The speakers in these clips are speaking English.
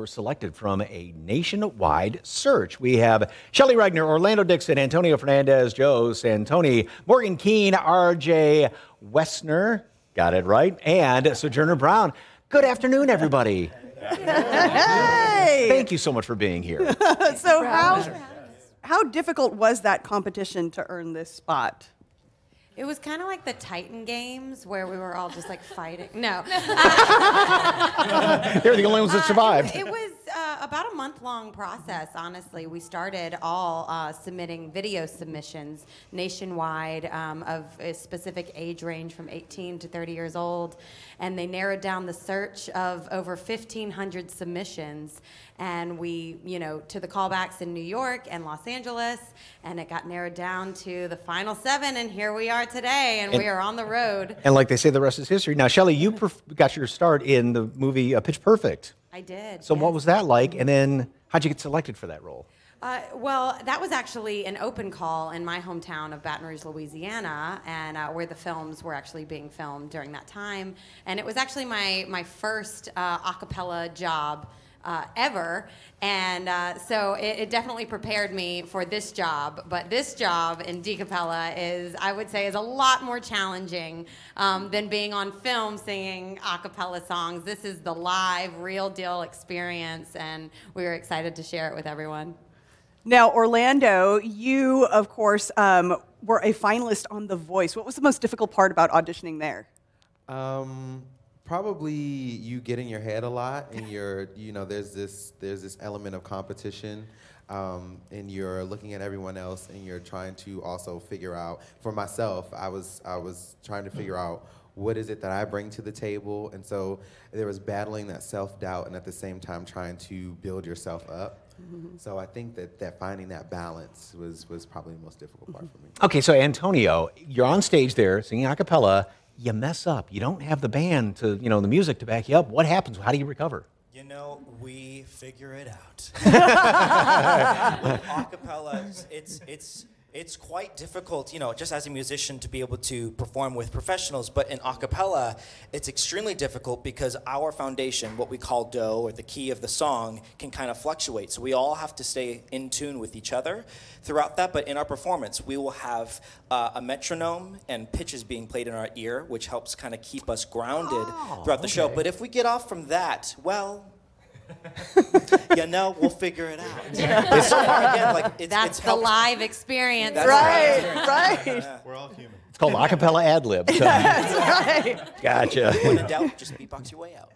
were selected from a nationwide search. We have Shelley Regner, Orlando Dixon, Antonio Fernandez, Joe Santoni, Morgan Keene, R.J. Wessner, got it right, and Sojourner Brown. Good afternoon, everybody. Hey! Thank you so much for being here. So how difficult was that competition to earn this spot? It was kind of like the Titan games where we were all just like fighting. No. They're the only ones that survived. It was about a month-long process, honestly. We started all submitting video submissions nationwide of a specific age range from 18 to 30 years old. And they narrowed down the search of over 1,500 submissions. And we, to the callbacks in New York and Los Angeles, and it got narrowed down to the final 7, and here we are today, and we are on the road. And like they say, the rest is history. Now, Shelley, you got your start in the movie Pitch Perfect. I did. So what was that like, and then how'd you get selected for that role? Well, that was actually an open call in my hometown of Baton Rouge, Louisiana, and where the films were actually being filmed during that time. And it was actually my first a cappella job ever, and so it definitely prepared me for this job. But this job in DCappella I would say, is a lot more challenging than being on film singing a cappella songs. This is the live, real deal experience, and we were excited to share it with everyone. Now, Orlando, you, of course, were a finalist on The Voice. What was the most difficult part about auditioning there? Probably you get in your head a lot, and there's this element of competition, and you're looking at everyone else, and you're trying to also figure out. For myself, I was trying to figure out what is it that I bring to the table, and so there was battling that self-doubt, and at the same time trying to build yourself up. So I think that finding that balance was probably the most difficult part for me. Okay, so Antonio, you're on stage there singing a cappella. You mess up. You don't have the band to, the music to back you up. What happens? How do you recover? We figure it out. A cappella, it's quite difficult, just as a musician to be able to perform with professionals, but in a cappella, it's extremely difficult because our foundation, what we call do, or the key of the song, can kind of fluctuate. So we all have to stay in tune with each other throughout that, but in our performance, we will have a metronome and pitches being played in our ear, which helps kind of keep us grounded throughout the show. But if we get off from that, well, we'll figure it out. It's so far, again, that's the live experience. Right. Yeah. We're all human. It's called a cappella ad lib. So. That's right. Gotcha. When in doubt, just beatbox your way out.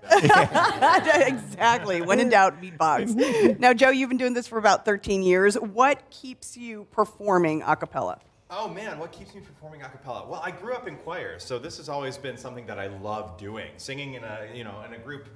Exactly. When in doubt, beatbox. Now, Joe, you've been doing this for about 13 years. What keeps you performing a cappella? Oh man, what keeps me performing a cappella? Well, I grew up in choir, so this has always been something that I love doing. Singing in a group.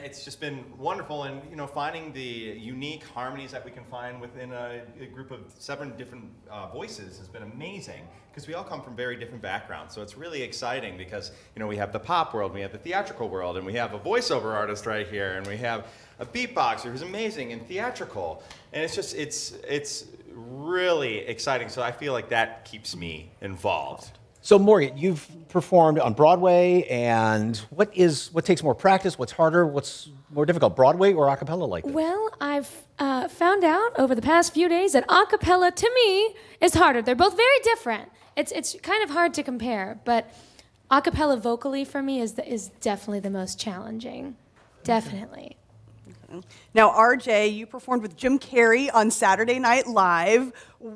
It's just been wonderful, and finding the unique harmonies that we can find within a group of 7 different voices has been amazing, because we all come from very different backgrounds. So it's really exciting because we have the pop world, we have the theatrical world, and we have a voiceover artist right here, and we have a beatboxer who's amazing and theatrical, and it's really exciting. So I feel like that keeps me involved. So Morgan, you've performed on Broadway, and what takes more practice? What's harder? What's more difficult, Broadway or a cappella like this? Well, I've found out over the past few days that a cappella, to me, is harder. They're both very different. It's kind of hard to compare, but a cappella vocally for me is definitely the most challenging. Definitely. Now, RJ, you performed with Jim Carrey on Saturday Night Live.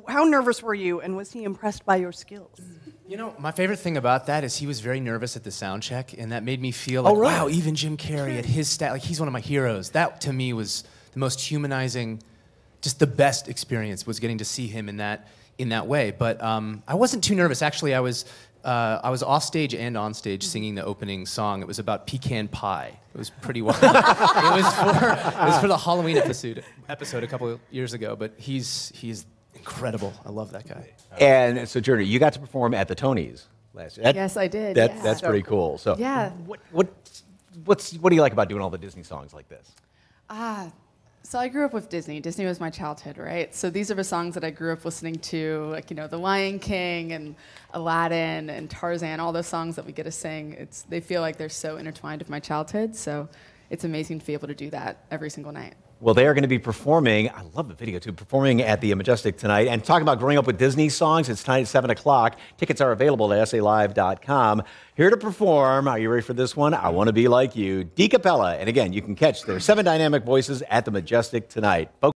How nervous were you, and was he impressed by your skills? My favorite thing about that is he was very nervous at the sound check, and that made me feel like, wow, even Jim Carrey at his stat, he's one of my heroes. That, to me, was the most humanizing, just the best experience, was getting to see him in that way. But I wasn't too nervous. Actually, I was off stage and on stage singing the opening song. It was about pecan pie. It was pretty wild. it was for the Halloween episode a couple of years ago. But he's incredible. I love that guy. And Sojourner, you got to perform at the Tonys last year. Yes, I did. That's pretty cool. So yeah. What do you like about doing all the Disney songs like this? So I grew up with Disney. Disney was my childhood, right? So these are the songs that I grew up listening to, like, The Lion King and Aladdin and Tarzan, all those songs that we get to sing. They feel like they're so intertwined with my childhood. So it's amazing to be able to do that every single night. Well, they are going to be performing, I love the video too, performing at the Majestic tonight. And talking about growing up with Disney songs, it's tonight at 7 o'clock. Tickets are available at salive.com. Here to perform, are you ready for this one? I Want to Be Like You, DCappella. And again, you can catch their 7 dynamic voices at the Majestic tonight. Folks,